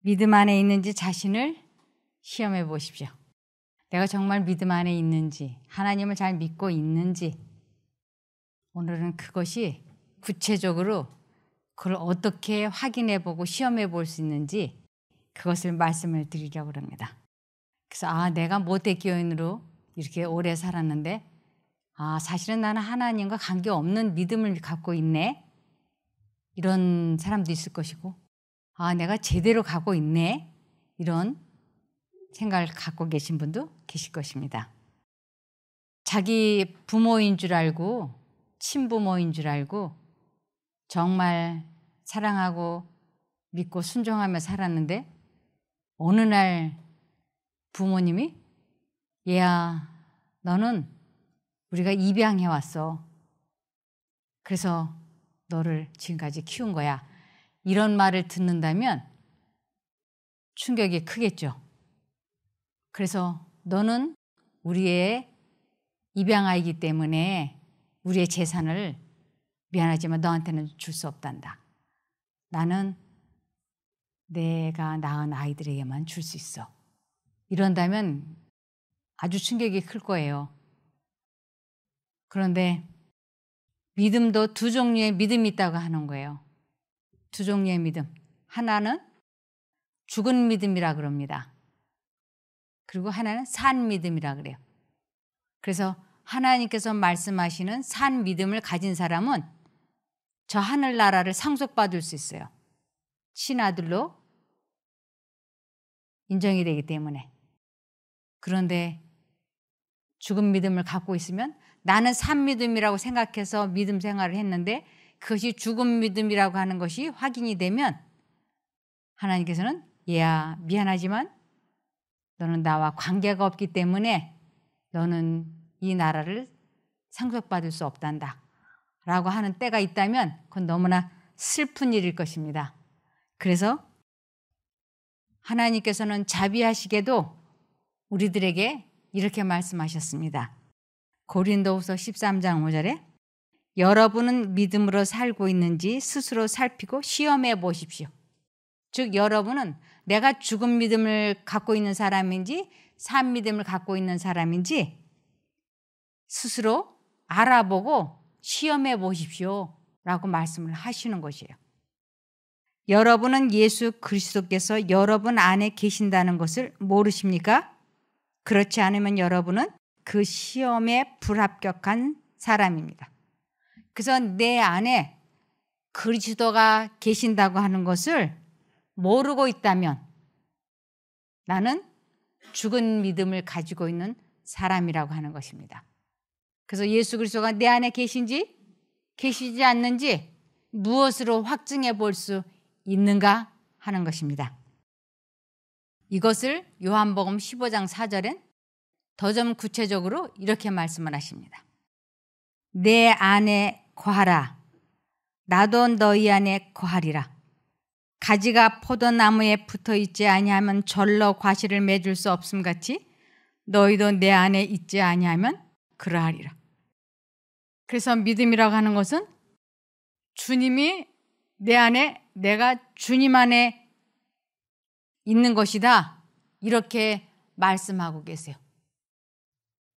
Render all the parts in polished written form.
믿음 안에 있는지 자신을 시험해 보십시오. 내가 정말 믿음 안에 있는지, 하나님을 잘 믿고 있는지, 오늘은 그것이 구체적으로 그걸 어떻게 확인해 보고 시험해 볼 수 있는지 그것을 말씀을 드리려고 합니다. 그래서 내가 모태교인으로 이렇게 오래 살았는데 사실은 나는 하나님과 관계없는 믿음을 갖고 있네. 이런 사람도 있을 것이고 내가 제대로 가고 있네. 이런 생각을 갖고 계신 분도 계실 것입니다. 자기 부모인 줄 알고 친부모인 줄 알고 정말 사랑하고 믿고 순종하며 살았는데 어느 날 부모님이 얘야 너는 우리가 입양해 왔어. 그래서 너를 지금까지 키운 거야. 이런 말을 듣는다면 충격이 크겠죠. 그래서 너는 우리의 입양아이기 때문에 우리의 재산을 미안하지만 너한테는 줄 수 없단다. 나는 내가 낳은 아이들에게만 줄 수 있어. 이런다면 아주 충격이 클 거예요. 그런데 믿음도 두 종류의 믿음이 있다고 하는 거예요. 두 종류의 믿음. 하나는 죽은 믿음이라 그럽니다. 그리고 하나는 산 믿음이라 그래요. 그래서 하나님께서 말씀하시는 산 믿음을 가진 사람은 저 하늘나라를 상속받을 수 있어요. 친아들로 인정이 되기 때문에. 그런데 죽은 믿음을 갖고 있으면 나는 산 믿음이라고 생각해서 믿음 생활을 했는데 그것이 죽은 믿음이라고 하는 것이 확인이 되면 하나님께서는 얘야 미안하지만 너는 나와 관계가 없기 때문에 너는 이 나라를 상속받을 수 없단다 라고 하는 때가 있다면 그건 너무나 슬픈 일일 것입니다. 그래서 하나님께서는 자비하시게도 우리들에게 이렇게 말씀하셨습니다. 고린도후서 13장 5절에 여러분은 믿음으로 살고 있는지 스스로 살피고 시험해 보십시오. 즉 여러분은 내가 죽은 믿음을 갖고 있는 사람인지 산 믿음을 갖고 있는 사람인지 스스로 알아보고 시험해 보십시오 라고 말씀을 하시는 것이에요. 여러분은 예수 그리스도께서 여러분 안에 계신다는 것을 모르십니까? 그렇지 않으면 여러분은 그 시험에 불합격한 사람입니다. 그래서 내 안에 그리스도가 계신다고 하는 것을 모르고 있다면 나는 죽은 믿음을 가지고 있는 사람이라고 하는 것입니다. 그래서 예수 그리스도가 내 안에 계신지 계시지 않는지 무엇으로 확증해 볼 수 있는가 하는 것입니다. 이것을 요한복음 15장 4절엔 더 좀 구체적으로 이렇게 말씀을 하십니다. 내 안에 거하라. 나도 너희 안에 거하리라. 가지가 포도나무에 붙어 있지 아니하면 절로 과실을 맺을 수 없음 같이 너희도 내 안에 있지 아니하면 그러하리라. 그래서 믿음이라고 하는 것은 주님이 내 안에 내가 주님 안에 있는 것이다. 이렇게 말씀하고 계세요.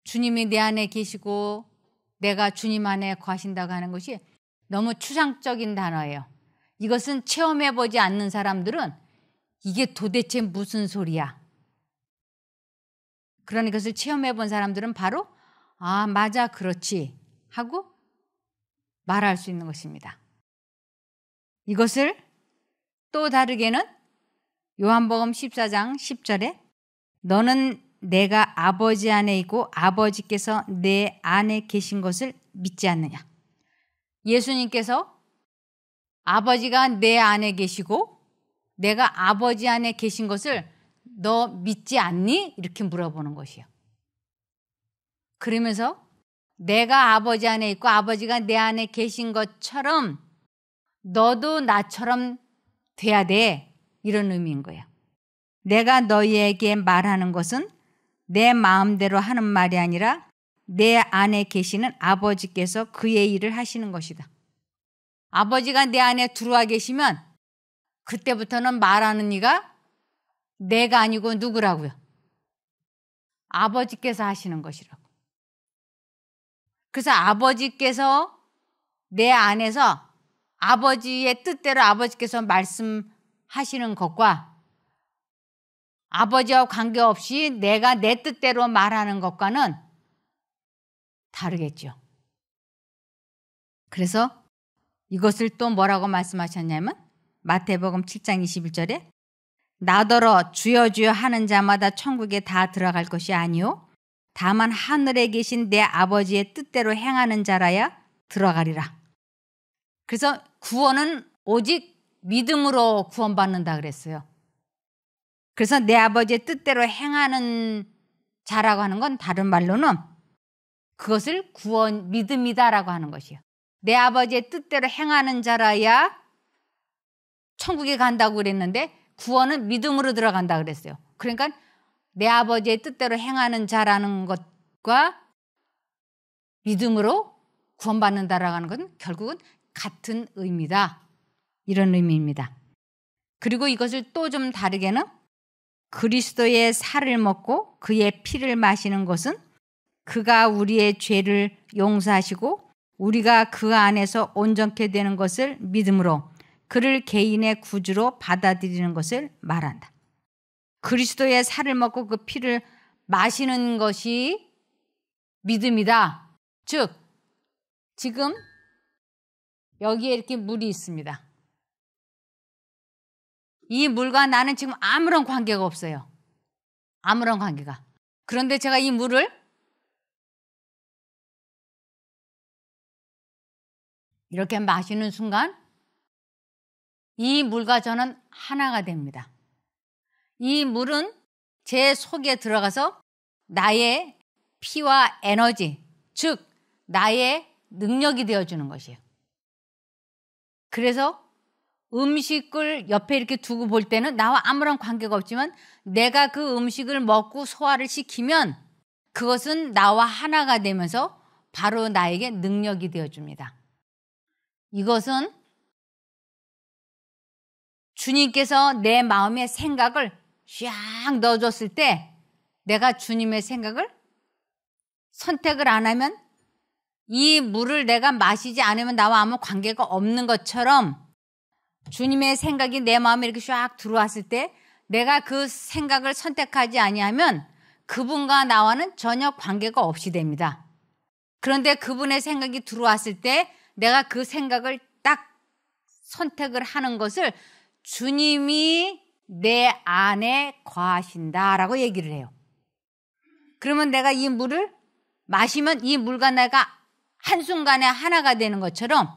주님이 내 안에 계시고 내가 주님 안에 거하신다고 하는 것이 너무 추상적인 단어예요. 이것은 체험해보지 않는 사람들은 이게 도대체 무슨 소리야? 그런 것을 체험해본 사람들은 바로 맞아 그렇지 하고 말할 수 있는 것입니다. 이것을 또 다르게는 요한복음 14장 10절에 너는 내가 아버지 안에 있고 아버지께서 내 안에 계신 것을 믿지 않느냐. 예수님께서 아버지가 내 안에 계시고 내가 아버지 안에 계신 것을 너 믿지 않니? 이렇게 물어보는 것이에요. 그러면서 내가 아버지 안에 있고 아버지가 내 안에 계신 것처럼 너도 나처럼 돼야 돼. 이런 의미인 거예요. 내가 너희에게 말하는 것은 내 마음대로 하는 말이 아니라 내 안에 계시는 아버지께서 그의 일을 하시는 것이다. 아버지가 내 안에 들어와 계시면 그때부터는 말하는 네가 내가 아니고 누구라고요? 아버지께서 하시는 것이라고. 그래서 아버지께서 내 안에서 아버지의 뜻대로 아버지께서 말씀하시는 것과 아버지와 관계없이 내가 내 뜻대로 말하는 것과는 다르겠죠. 그래서 이것을 또 뭐라고 말씀하셨냐면 마태복음 7장 21절에 나더러 주여 주여 하는 자마다 천국에 다 들어갈 것이 아니요 다만 하늘에 계신 내 아버지의 뜻대로 행하는 자라야 들어가리라. 그래서 구원은 오직 믿음으로 구원받는다 그랬어요. 그래서 내 아버지의 뜻대로 행하는 자라고 하는 건 다른 말로는 그것을 구원 믿음이다라고 하는 것이에요. 내 아버지의 뜻대로 행하는 자라야 천국에 간다고 그랬는데 구원은 믿음으로 들어간다 그랬어요. 그러니까 내 아버지의 뜻대로 행하는 자라는 것과 믿음으로 구원받는다라고 하는 것은 결국은 같은 의미다. 이런 의미입니다. 그리고 이것을 또 좀 다르게는 그리스도의 살을 먹고 그의 피를 마시는 것은 그가 우리의 죄를 용서하시고 우리가 그 안에서 온전케 되는 것을 믿음으로 그를 개인의 구주로 받아들이는 것을 말한다. 그리스도의 살을 먹고 그 피를 마시는 것이 믿음이다. 즉 지금 여기에 이렇게 물이 있습니다. 이 물과 나는 지금 아무런 관계가 없어요. 아무런 관계가. 그런데 제가 이 물을 이렇게 마시는 순간 이 물과 저는 하나가 됩니다. 이 물은 제 속에 들어가서 나의 피와 에너지, 즉 나의 능력이 되어주는 것이에요. 그래서 음식을 옆에 이렇게 두고 볼 때는 나와 아무런 관계가 없지만 내가 그 음식을 먹고 소화를 시키면 그것은 나와 하나가 되면서 바로 나에게 능력이 되어줍니다. 이것은 주님께서 내 마음에 생각을 샥 넣어줬을 때 내가 주님의 생각을 선택을 안 하면 이 물을 내가 마시지 않으면 나와 아무 관계가 없는 것처럼 주님의 생각이 내 마음에 이렇게 샥 들어왔을 때 내가 그 생각을 선택하지 아니하면 그분과 나와는 전혀 관계가 없이 됩니다. 그런데 그분의 생각이 들어왔을 때 내가 그 생각을 딱 선택을 하는 것을 주님이 내 안에 거하신다라고 얘기를 해요. 그러면 내가 이 물을 마시면 이 물과 내가 한순간에 하나가 되는 것처럼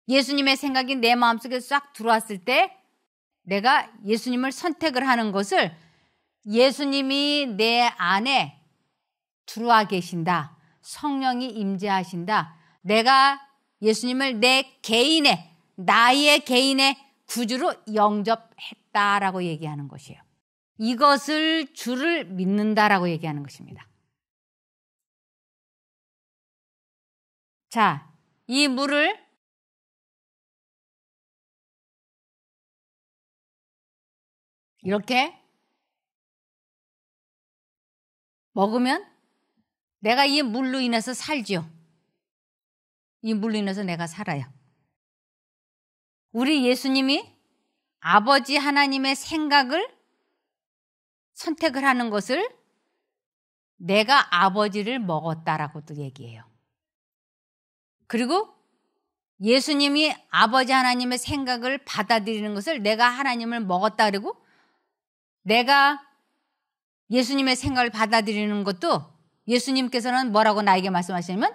예수님의 생각이 내 마음속에 싹 들어왔을 때 내가 예수님을 선택을 하는 것을 예수님이 내 안에 들어와 계신다. 성령이 임재하신다. 내가 예수님을 내 개인의 나의 개인의 구주로 영접했다라고 얘기하는 것이에요. 이것을 주를 믿는다라고 얘기하는 것입니다. 자, 이 물을 이렇게 먹으면 내가 이 물로 인해서 살지요. 이 물로 인해서 내가 살아요. 우리 예수님이 아버지 하나님의 생각을 선택을 하는 것을 내가 아버지를 먹었다라고도 얘기해요. 그리고 예수님이 아버지 하나님의 생각을 받아들이는 것을 내가 하나님을 먹었다 그러고 내가 예수님의 생각을 받아들이는 것도 예수님께서는 뭐라고 나에게 말씀하시냐면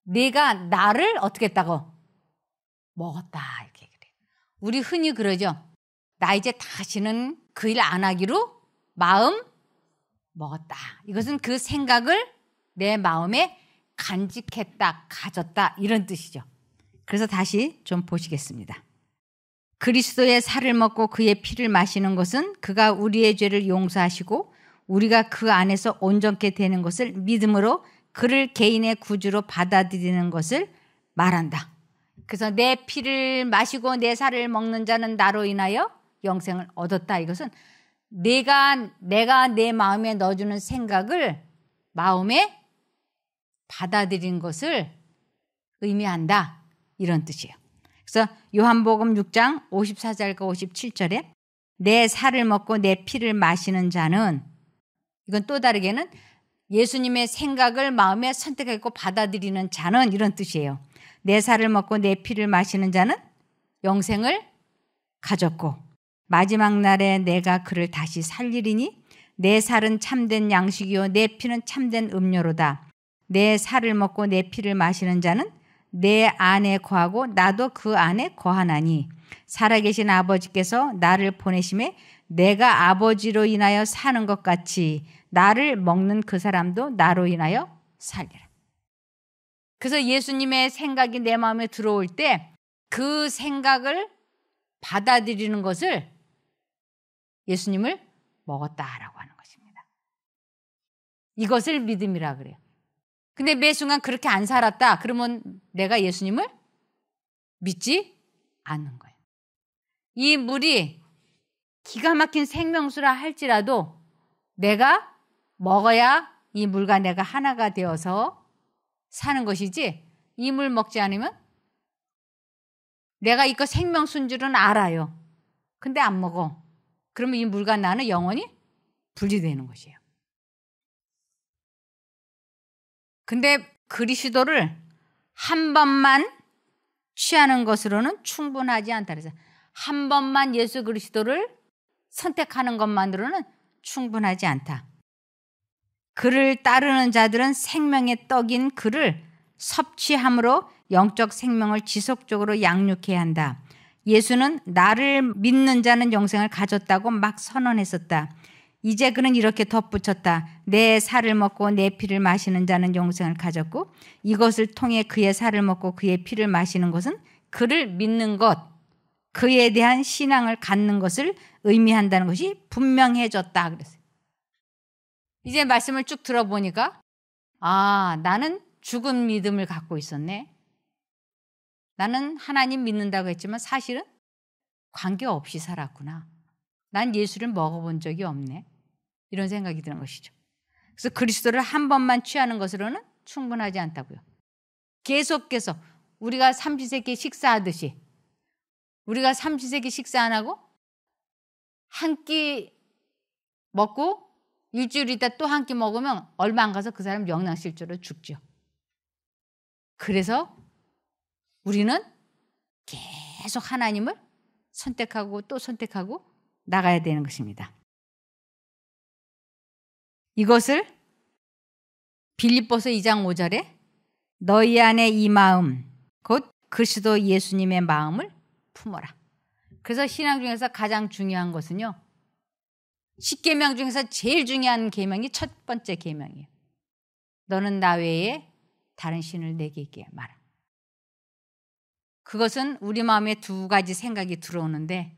네가 나를 어떻게 했다고? 먹었다 이렇게 그래요. 우리 흔히 그러죠. 나 이제 다시는 그 일 안 하기로 마음 먹었다. 이것은 그 생각을 내 마음에 간직했다, 가졌다 이런 뜻이죠. 그래서 다시 좀 보시겠습니다. 그리스도의 살을 먹고 그의 피를 마시는 것은 그가 우리의 죄를 용서하시고 우리가 그 안에서 온전케 되는 것을 믿음으로 그를 개인의 구주로 받아들이는 것을 말한다. 그래서 내 피를 마시고 내 살을 먹는 자는 나로 인하여 영생을 얻었다. 이것은 내가 내 마음에 넣어주는 생각을 마음에 받아들이는 것을 의미한다. 이런 뜻이에요. 그래서 요한복음 6장 54절과 57절에 내 살을 먹고 내 피를 마시는 자는, 이건 또 다르게는 예수님의 생각을 마음에 선택하고 받아들이는 자는, 이런 뜻이에요. 내 살을 먹고 내 피를 마시는 자는 영생을 가졌고 마지막 날에 내가 그를 다시 살리리니 내 살은 참된 양식이요 내 피는 참된 음료로다. 내 살을 먹고 내 피를 마시는 자는 내 안에 거하고 나도 그 안에 거하나니 살아계신 아버지께서 나를 보내심에 내가 아버지로 인하여 사는 것 같이 나를 먹는 그 사람도 나로 인하여 살리라. 그래서 예수님의 생각이 내 마음에 들어올 때 그 생각을 받아들이는 것을 예수님을 먹었다라고 하는 것입니다. 이것을 믿음이라 그래요. 근데 매 순간 그렇게 안 살았다. 그러면 내가 예수님을 믿지 않는 거예요. 이 물이 기가 막힌 생명수라 할지라도 내가 먹어야 이 물과 내가 하나가 되어서 사는 것이지, 이 물 먹지 않으면 내가 이거 생명수인 줄은 알아요. 근데 안 먹어. 그러면 이 물과 나는 영원히 분리되는 것이에요. 근데 그리스도를 한 번만 취하는 것으로는 충분하지 않다. 그래서 한 번만 예수 그리스도를 선택하는 것만으로는 충분하지 않다. 그를 따르는 자들은 생명의 떡인 그를 섭취함으로 영적 생명을 지속적으로 양육해야 한다. 예수는 나를 믿는 자는 영생을 가졌다고 막 선언했었다. 이제 그는 이렇게 덧붙였다. 내 살을 먹고 내 피를 마시는 자는 영생을 가졌고 이것을 통해 그의 살을 먹고 그의 피를 마시는 것은 그를 믿는 것, 그에 대한 신앙을 갖는 것을 의미한다는 것이 분명해졌다 그랬어요. 이제 말씀을 쭉 들어보니까 나는 죽은 믿음을 갖고 있었네. 나는 하나님 믿는다고 했지만 사실은 관계없이 살았구나. 난 예수를 먹어본 적이 없네. 이런 생각이 드는 것이죠. 그래서 그리스도를 한 번만 취하는 것으로는 충분하지 않다고요. 계속해서 우리가 삼시세끼 식사하듯이, 우리가 삼시세끼 식사 안 하고 한 끼 먹고 일주일 있다 또 한 끼 먹으면 얼마 안 가서 그 사람 영양실조로 죽죠. 그래서 우리는 계속 하나님을 선택하고 또 선택하고 나가야 되는 것입니다. 이것을 빌립보서 2장 5절에 너희 안에 이 마음 곧 그리스도 예수님의 마음을 품어라. 그래서 신앙 중에서 가장 중요한 것은요, 10계명 중에서 제일 중요한 계명이 첫 번째 계명이에요. 너는 나 외에 다른 신을 내게 있게 마라. 그것은 우리 마음에 두 가지 생각이 들어오는데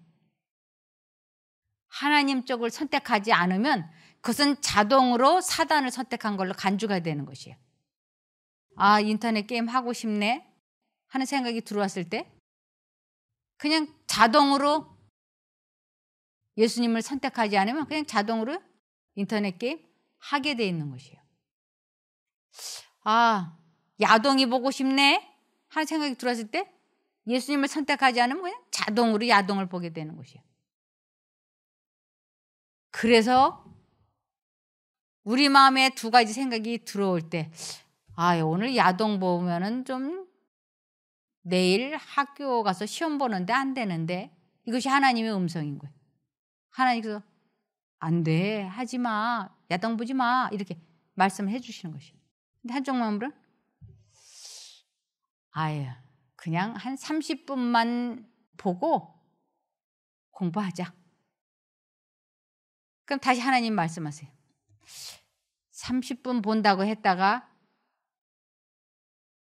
하나님 쪽을 선택하지 않으면 그것은 자동으로 사단을 선택한 걸로 간주가 되는 것이에요. 인터넷 게임 하고 싶네 하는 생각이 들어왔을 때 그냥 자동으로 예수님을 선택하지 않으면 그냥 자동으로 인터넷 게임 하게 돼 있는 것이에요. 야동이 보고 싶네 하는 생각이 들어왔을 때 예수님을 선택하지 않으면 그냥 자동으로 야동을 보게 되는 것이에요. 그래서 우리 마음에 두 가지 생각이 들어올 때 오늘 야동 보면은 좀 내일 학교 가서 시험 보는데 안 되는데, 이것이 하나님의 음성인 거예요. 하나님께서 안 돼, 하지 마, 야동 보지 마, 이렇게 말씀을 해주시는 것이에요. 근데 한쪽 마음으로는 그냥 한 30분만 보고 공부하자. 그럼 다시 하나님 말씀하세요. 30분 본다고 했다가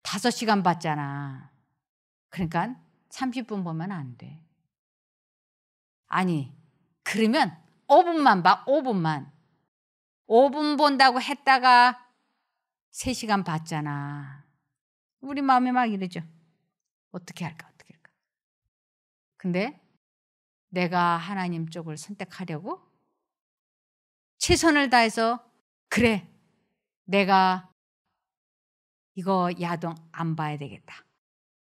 5시간 봤잖아. 그러니까 30분 보면 안 돼. 그러면 5분만 봐, 5분만. 5분 본다고 했다가 3시간 봤잖아. 우리 마음이 막 이러죠. 어떻게 할까? 근데 내가 하나님 쪽을 선택하려고 최선을 다해서 그래, 내가 이거 야동 안 봐야 되겠다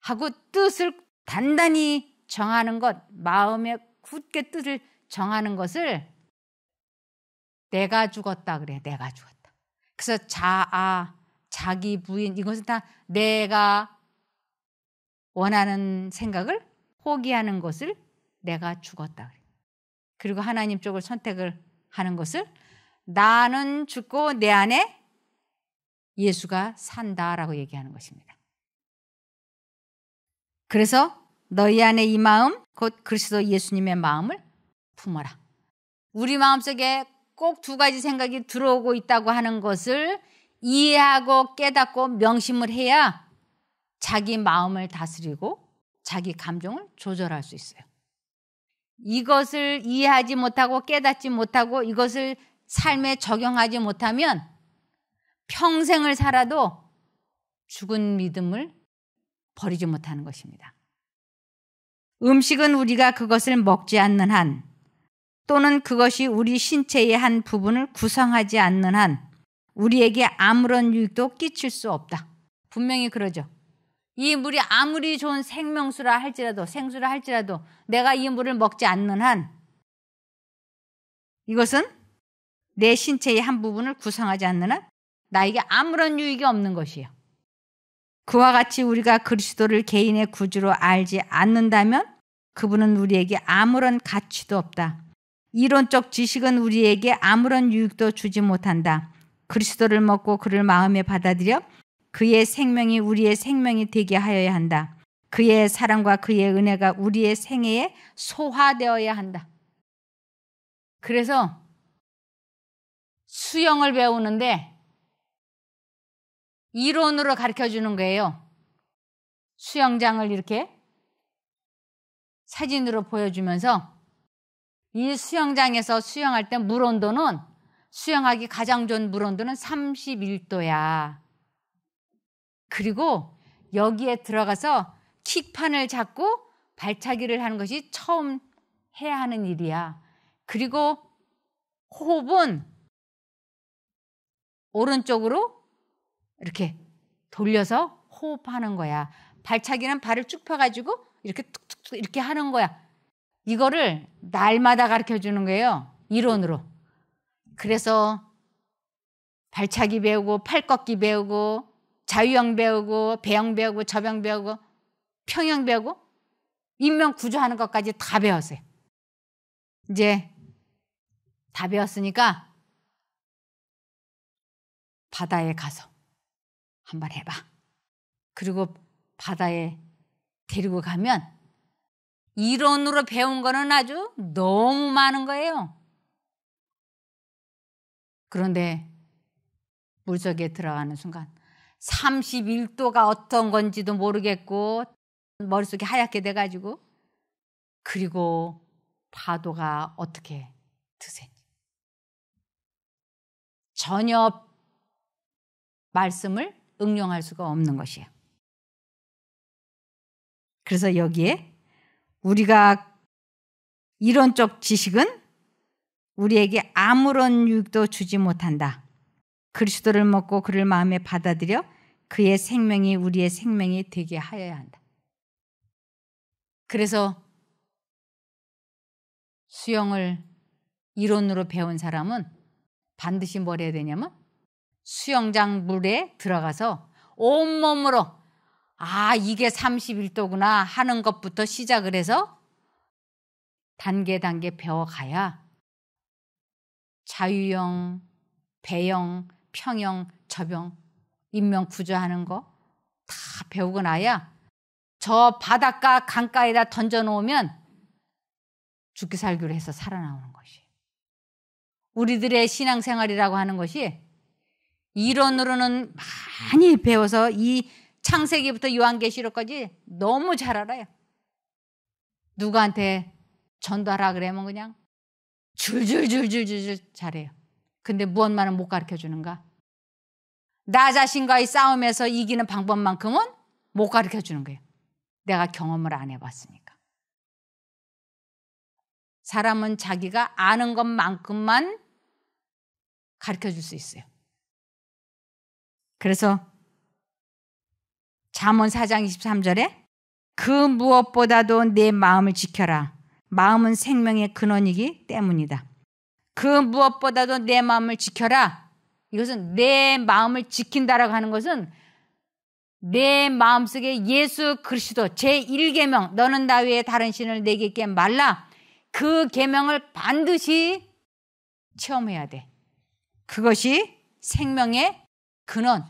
하고 뜻을 단단히 정하는 것, 마음에 굳게 뜻을 정하는 것을 내가 죽었다 그래. 내가 죽었다. 그래서 자아, 자기 부인, 이것은 다 내가 원하는 생각을 포기하는 것을 내가 죽었다 그래. 그리고 하나님 쪽을 선택을 하는 것을 나는 죽고 내 안에 예수가 산다라고 얘기하는 것입니다. 그래서 너희 안에 이 마음, 곧 그리스도 예수님의 마음을 품어라. 우리 마음속에 꼭 두 가지 생각이 들어오고 있다고 하는 것을 이해하고 깨닫고 명심을 해야 자기 마음을 다스리고 자기 감정을 조절할 수 있어요. 이것을 이해하지 못하고 깨닫지 못하고 이것을 삶에 적용하지 못하면 평생을 살아도 죽은 믿음을 버리지 못하는 것입니다. 음식은 우리가 그것을 먹지 않는 한 또는 그것이 우리 신체의 한 부분을 구성하지 않는 한 우리에게 아무런 유익도 끼칠 수 없다. 분명히 그러죠. 이 물이 아무리 좋은 생명수라 할지라도 생수라 할지라도 내가 이 물을 먹지 않는 한 이것은 내 신체의 한 부분을 구성하지 않는 한 나에게 아무런 유익이 없는 것이에요. 그와 같이 우리가 그리스도를 개인의 구주로 알지 않는다면 그분은 우리에게 아무런 가치도 없다. 이론적 지식은 우리에게 아무런 유익도 주지 못한다. 그리스도를 먹고 그를 마음에 받아들여 그의 생명이 우리의 생명이 되게 하여야 한다. 그의 사랑과 그의 은혜가 우리의 생애에 소화되어야 한다. 그래서 수영을 배우는데 이론으로 가르쳐주는 거예요. 수영장을 이렇게 사진으로 보여주면서 이 수영장에서 수영할 때 물 온도는 수영하기 가장 좋은 물 온도는 31도야. 그리고 여기에 들어가서 킥판을 잡고 발차기를 하는 것이 처음 해야 하는 일이야. 그리고 호흡은 오른쪽으로 이렇게 돌려서 호흡하는 거야. 발차기는 발을 쭉 펴가지고 이렇게 툭툭툭 이렇게 하는 거야. 이거를 날마다 가르쳐 주는 거예요. 이론으로. 그래서 발차기 배우고 팔 꺾기 배우고 자유형 배우고 배영 배우고 접영 배우고 평영 배우고 인명 구조하는 것까지 다 배웠어요. 이제 다 배웠으니까 바다에 가서 한번 해봐. 그리고 바다에 데리고 가면 이론으로 배운 거는 아주 너무 많은 거예요. 그런데 물속에 들어가는 순간 31도가 어떤 건지도 모르겠고 머릿속이 하얗게 돼가지고 그리고 파도가 어떻게 드세요. 전혀 말씀을 응용할 수가 없는 것이에요. 그래서 여기에 우리가 이론적 지식은 우리에게 아무런 유익도 주지 못한다. 그리스도를 먹고 그를 마음에 받아들여 그의 생명이 우리의 생명이 되게 하여야 한다. 그래서 수영을 이론으로 배운 사람은 반드시 뭘 해야 되냐면 수영장 물에 들어가서 온몸으로 이게 31도구나 하는 것부터 시작을 해서 단계 배워가야 자유형, 배영, 평영, 접영, 인명 구조하는 거 다 배우고 나야 저 바닷가 강가에다 던져놓으면 죽기 살기로 해서 살아나오는 것이. 우리들의 신앙생활이라고 하는 것이 이론으로는 많이 배워서 이 창세기부터 요한계시록까지 너무 잘 알아요. 누구한테 전도하라 그러면 그냥 줄줄줄줄줄 잘해요. 근데 무엇만은 못 가르쳐 주는가? 나 자신과의 싸움에서 이기는 방법만큼은 못 가르쳐 주는 거예요. 내가 경험을 안 해봤으니까. 사람은 자기가 아는 것만큼만 가르쳐 줄 수 있어요. 그래서 잠언 4장 23절에 그 무엇보다도 내 마음을 지켜라. 마음은 생명의 근원이기 때문이다. 그 무엇보다도 내 마음을 지켜라. 이것은 내 마음을 지킨다라고 하는 것은 내 마음속에 예수 그리스도 제1계명 너는 나 외에 다른 신을 내게 있게 말라. 그 계명을 반드시 체험해야 돼. 그것이 생명의 근원,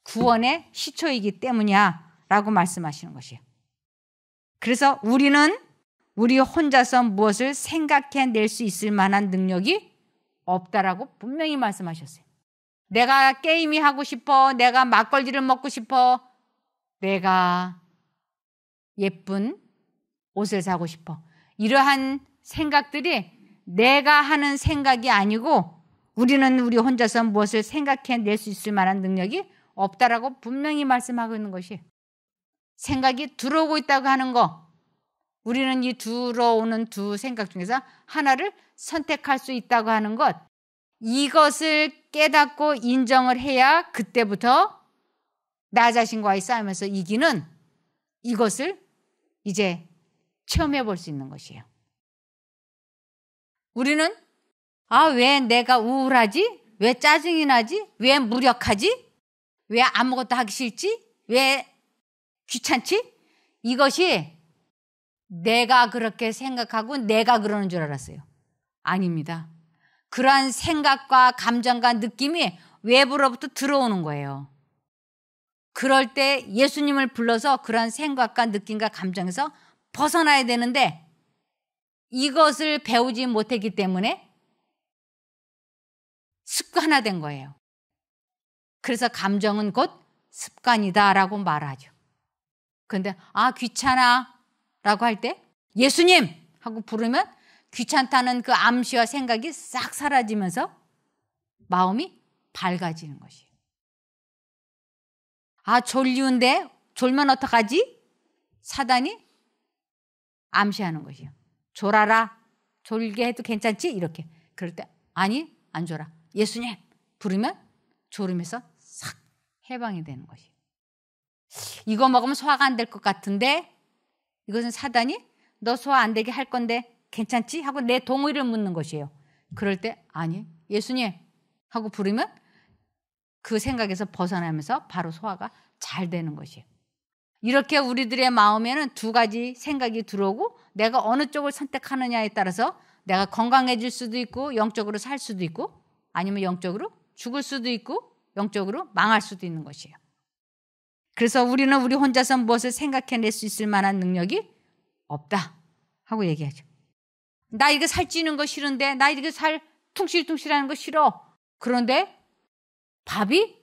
구원의 시초이기 때문이야 라고 말씀하시는 것이에요. 그래서 우리는 우리 혼자서 무엇을 생각해낼 수 있을 만한 능력이 없다라고 분명히 말씀하셨어요. 내가 게임이 하고 싶어. 내가 막걸리를 먹고 싶어. 내가 예쁜 옷을 사고 싶어. 이러한 생각들이 내가 하는 생각이 아니고 우리는 우리 혼자서 무엇을 생각해낼 수 있을 만한 능력이 없다라고 분명히 말씀하고 있는 것이 생각이 들어오고 있다고 하는 거. 우리는 이 들어오는 두 생각 중에서 하나를 선택할 수 있다고 하는 것. 이것을 깨닫고 인정을 해야 그때부터 나 자신과의 싸움에서 이기는 이것을 이제 체험해 볼 수 있는 것이에요. 우리는 왜 내가 우울하지? 왜 짜증이 나지? 왜 무력하지? 왜 아무것도 하기 싫지? 왜 귀찮지? 이것이 내가 그렇게 생각하고 내가 그러는 줄 알았어요. 아닙니다. 그러한 생각과 감정과 느낌이 외부로부터 들어오는 거예요. 그럴 때 예수님을 불러서 그러한 생각과 느낌과 감정에서 벗어나야 되는데 이것을 배우지 못했기 때문에 습관화된 거예요. 그래서 감정은 곧 습관이다라고 말하죠. 그런데 귀찮아 라고 할 때 예수님 하고 부르면 귀찮다는 그 암시와 생각이 싹 사라지면서 마음이 밝아지는 것이에요. 졸리운데 졸면 어떡하지? 사단이 암시하는 것이에요. 졸아라. 졸게 해도 괜찮지? 이렇게. 그럴 때 아니 안 졸아. 예수님 부르면 졸음에서 싹 해방이 되는 것이에요. 이거 먹으면 소화가 안 될 것 같은데 이것은 사단이 너 소화 안 되게 할 건데 괜찮지? 하고 내 동의를 묻는 것이에요. 그럴 때 아니 예수님 하고 부르면 그 생각에서 벗어나면서 바로 소화가 잘 되는 것이에요. 이렇게 우리들의 마음에는 두 가지 생각이 들어오고 내가 어느 쪽을 선택하느냐에 따라서 내가 건강해질 수도 있고 영적으로 살 수도 있고 아니면 영적으로 죽을 수도 있고 영적으로 망할 수도 있는 것이에요. 그래서 우리는 우리 혼자서 무엇을 생각해낼 수 있을 만한 능력이 없다 하고 얘기하죠. 나 이거 살찌는 거 싫은데 나 이거 살 퉁실퉁실하는 거 싫어. 그런데 밥이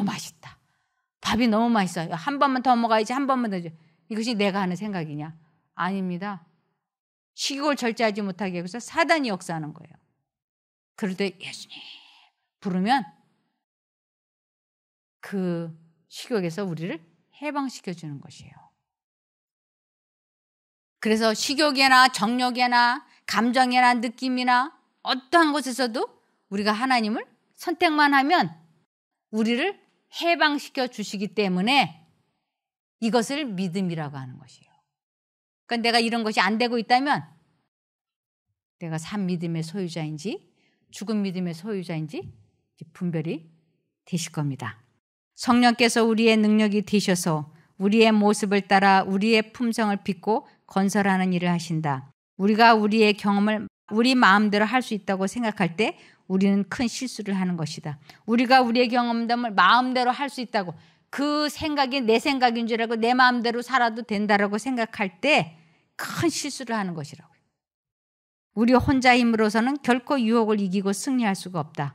맛있다. 밥이 너무 맛있어요. 한 번만 더 먹어야지. 한 번만 더. 이것이 내가 하는 생각이냐? 아닙니다. 식욕을 절제하지 못하게 해서 사단이 역사하는 거예요. 그럴 때 예수님 부르면 그 식욕에서 우리를 해방시켜주는 것이에요. 그래서 식욕이나 정욕이나 감정이나 느낌이나 어떠한 곳에서도 우리가 하나님을 선택만 하면 우리를 해방시켜 주시기 때문에 이것을 믿음이라고 하는 것이에요. 그러니까 내가 이런 것이 안 되고 있다면 내가 산 믿음의 소유자인지 죽은 믿음의 소유자인지 분별이 되실 겁니다. 성령께서 우리의 능력이 되셔서 우리의 모습을 따라 우리의 품성을 빚고 건설하는 일을 하신다. 우리가 우리의 경험을 우리 마음대로 할 수 있다고 생각할 때 우리는 큰 실수를 하는 것이다. 우리가 우리의 경험담을 마음대로 할 수 있다고 그 생각이 내 생각인 줄 알고 내 마음대로 살아도 된다라고 생각할 때 큰 실수를 하는 것이라고요. 우리 혼자 힘으로서는 결코 유혹을 이기고 승리할 수가 없다.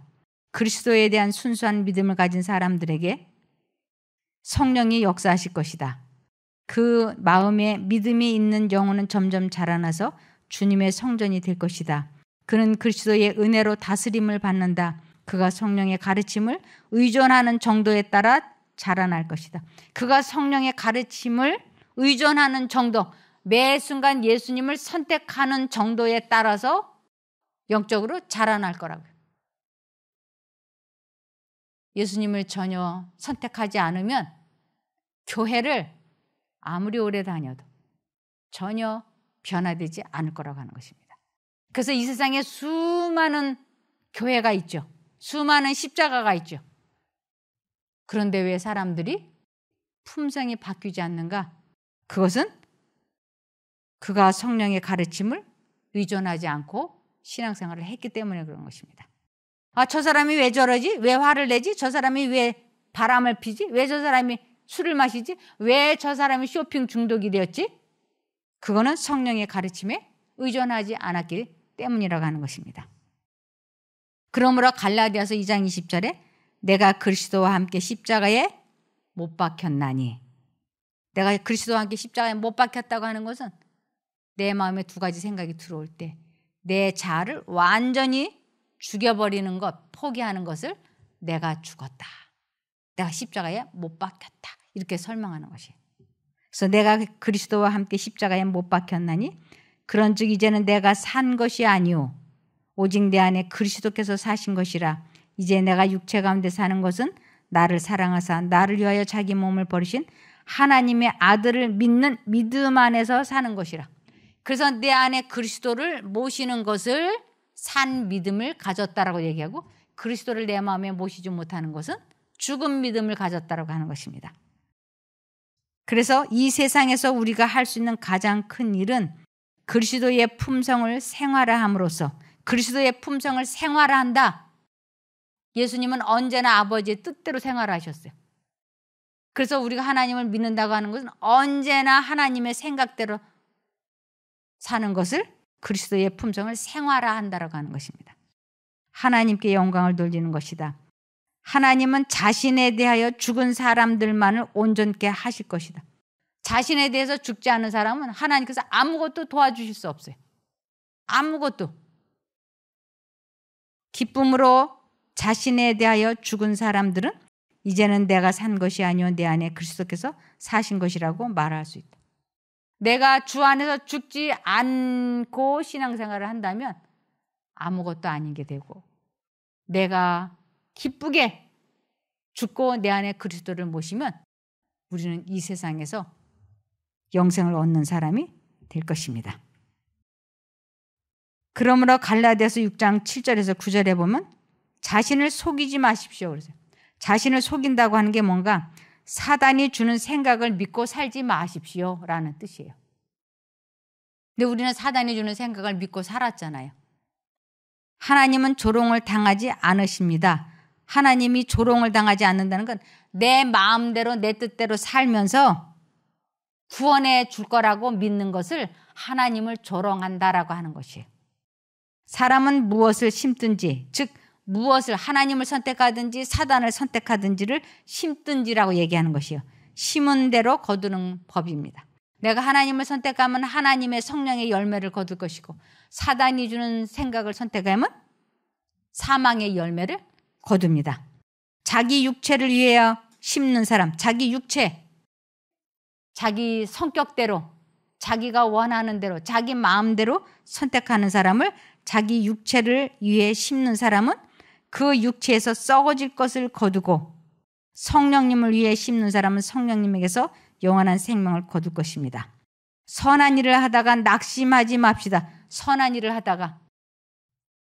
그리스도에 대한 순수한 믿음을 가진 사람들에게 성령이 역사하실 것이다. 그 마음에 믿음이 있는 영혼은 점점 자라나서 주님의 성전이 될 것이다. 그는 그리스도의 은혜로 다스림을 받는다. 그가 성령의 가르침을 의존하는 정도에 따라 자라날 것이다. 그가 성령의 가르침을 의존하는 정도, 매 순간 예수님을 선택하는 정도에 따라서 영적으로 자라날 거라고요. 예수님을 전혀 선택하지 않으면 교회를 아무리 오래 다녀도 전혀 변화되지 않을 거라고 하는 것입니다. 그래서 이 세상에 수많은 교회가 있죠. 수많은 십자가가 있죠. 그런데 왜 사람들이 품성이 바뀌지 않는가? 그것은 그가 성령의 가르침을 의존하지 않고 신앙생활을 했기 때문에 그런 것입니다. 아, 저 사람이 왜 저러지? 왜 화를 내지? 저 사람이 왜 바람을 피지? 왜 저 사람이 술을 마시지? 왜 저 사람이 쇼핑 중독이 되었지? 그거는 성령의 가르침에 의존하지 않았기 때문이라고 하는 것입니다. 그러므로 갈라디아서 2장 20절에 내가 그리스도와 함께 십자가에 못 박혔나니, 내가 그리스도와 함께 십자가에 못 박혔다고 하는 것은 내 마음에 두 가지 생각이 들어올 때 내 자아를 완전히 죽여버리는 것, 포기하는 것을 내가 죽었다, 내가 십자가에 못 박혔다, 이렇게 설명하는 것이에요. 그래서 내가 그리스도와 함께 십자가에 못 박혔나니 그런즉 이제는 내가 산 것이 아니오 오직 내 안에 그리스도께서 사신 것이라. 이제 내가 육체 가운데 사는 것은 나를 사랑하사 나를 위하여 자기 몸을 버리신 하나님의 아들을 믿는 믿음 안에서 사는 것이라. 그래서 내 안에 그리스도를 모시는 것을 산 믿음을 가졌다라고 얘기하고, 그리스도를 내 마음에 모시지 못하는 것은 죽은 믿음을 가졌다라고 하는 것입니다. 그래서 이 세상에서 우리가 할 수 있는 가장 큰 일은 그리스도의 품성을 생활화함으로써, 그리스도의 품성을 생활화한다. 예수님은 언제나 아버지의 뜻대로 생활하셨어요. 그래서 우리가 하나님을 믿는다고 하는 것은 언제나 하나님의 생각대로 사는 것을, 그리스도의 품성을 생활화한다라고 하는 것입니다. 하나님께 영광을 돌리는 것이다. 하나님은 자신에 대하여 죽은 사람들만을 온전케 하실 것이다. 자신에 대해서 죽지 않은 사람은 하나님께서 아무것도 도와주실 수 없어요. 아무것도. 기쁨으로 자신에 대하여 죽은 사람들은 이제는 내가 산 것이 아니오 내 안에 그리스도께서 사신 것이라고 말할 수 있다. 내가 주 안에서 죽지 않고 신앙생활을 한다면 아무것도 아닌 게 되고, 내가 기쁘게 죽고 내 안에 그리스도를 모시면 우리는 이 세상에서 영생을 얻는 사람이 될 것입니다. 그러므로 갈라디아서 6장 7절에서 9절에 보면 자신을 속이지 마십시오. 그러세요. 자신을 속인다고 하는 게 뭔가 사단이 주는 생각을 믿고 살지 마십시오 라는 뜻이에요. 근데 우리는 사단이 주는 생각을 믿고 살았잖아요. 하나님은 조롱을 당하지 않으십니다. 하나님이 조롱을 당하지 않는다는 건 내 마음대로 내 뜻대로 살면서 구원해 줄 거라고 믿는 것을 하나님을 조롱한다라고 하는 것이에요. 사람은 무엇을 심든지, 즉 무엇을 하나님을 선택하든지 사단을 선택하든지를 심든지라고 얘기하는 것이에요. 심은 대로 거두는 법입니다. 내가 하나님을 선택하면 하나님의 성령의 열매를 거둘 것이고, 사단이 주는 생각을 선택하면 사망의 열매를 거둡니다. 자기 육체를 위하여 심는 사람, 자기 육체, 자기 성격대로, 자기가 원하는 대로, 자기 마음대로 선택하는 사람을, 자기 육체를 위해 심는 사람은 그 육체에서 썩어질 것을 거두고, 성령님을 위해 심는 사람은 성령님에게서 영원한 생명을 거둘 것입니다. 선한 일을 하다가 낙심하지 맙시다. 선한 일을 하다가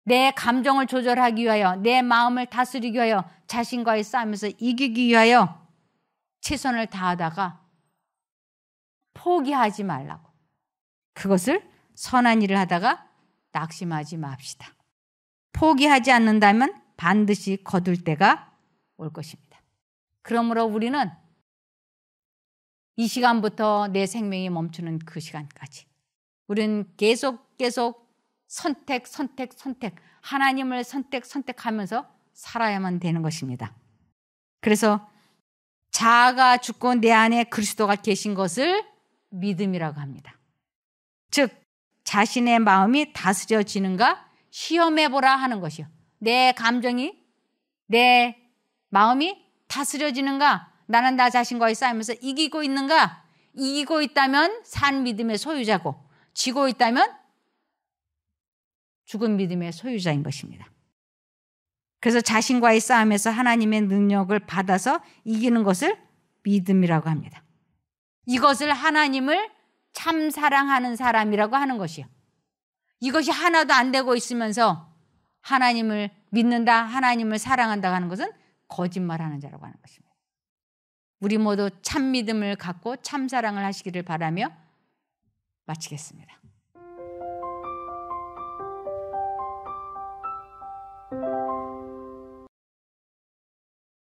내 감정을 조절하기 위하여, 내 마음을 다스리기 위하여, 자신과의 싸움에서 이기기 위하여 최선을 다하다가 포기하지 말라고. 그것을 선한 일을 하다가 낙심하지 맙시다. 포기하지 않는다면 반드시 거둘 때가 올 것입니다. 그러므로 우리는 이 시간부터 내 생명이 멈추는 그 시간까지 우리는 계속 선택, 하나님을 선택하면서 살아야만 되는 것입니다. 그래서 자아가 죽고 내 안에 그리스도가 계신 것을 믿음이라고 합니다. 즉 자신의 마음이 다스려지는가 시험해보라 하는 것이요. 내 감정이, 내 마음이 다스려지는가, 나는 나 자신과의 싸움에서 이기고 있는가. 이기고 있다면 산 믿음의 소유자고, 지고 있다면 죽은 믿음의 소유자인 것입니다. 그래서 자신과의 싸움에서 하나님의 능력을 받아서 이기는 것을 믿음이라고 합니다. 이것을 하나님을 참 사랑하는 사람이라고 하는 것이요. 이것이 하나도 안 되고 있으면서 하나님을 믿는다, 하나님을 사랑한다 하는 것은 거짓말하는 자라고 하는 것입니다. 우리 모두 참 믿음을 갖고 참 사랑을 하시기를 바라며 마치겠습니다.